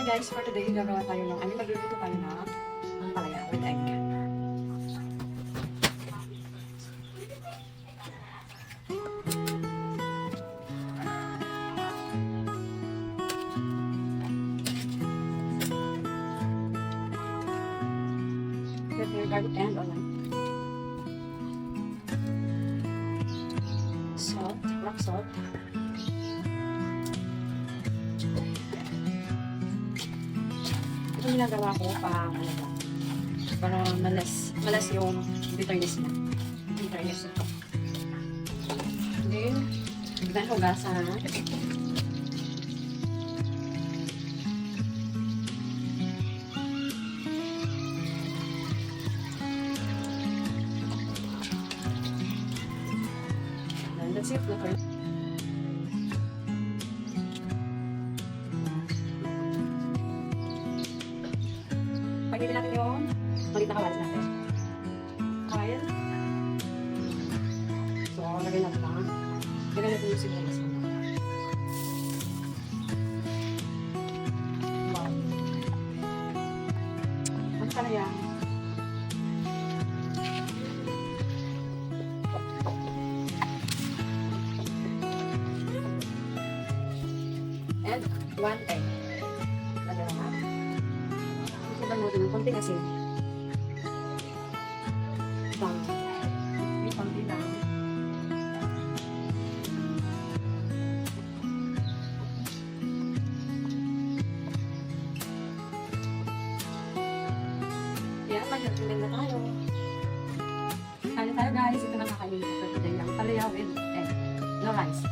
guys, for today, gagawa tayo ng, magluluto tayo ng palaya with egg. Garlic and onion. Salt, rock salt. Ito ginagawa ko para malas yung bitterness niya. Bitterness nito. Then, bigyan hugasan. That's it, look. Pagdating natin yung maliit na kawalis natin. Oil. So, lagay natin lang. Lagay natin yung sibuyas. Wow. Ano ka na yan? And 1 egg. Lagay lang. Iba natin ng konti kasi may konti lang. Yan, mag-tuloy na tayo. Kaya tayo guys, ito na kakainin ko today lang. Palaya with egg. No rice.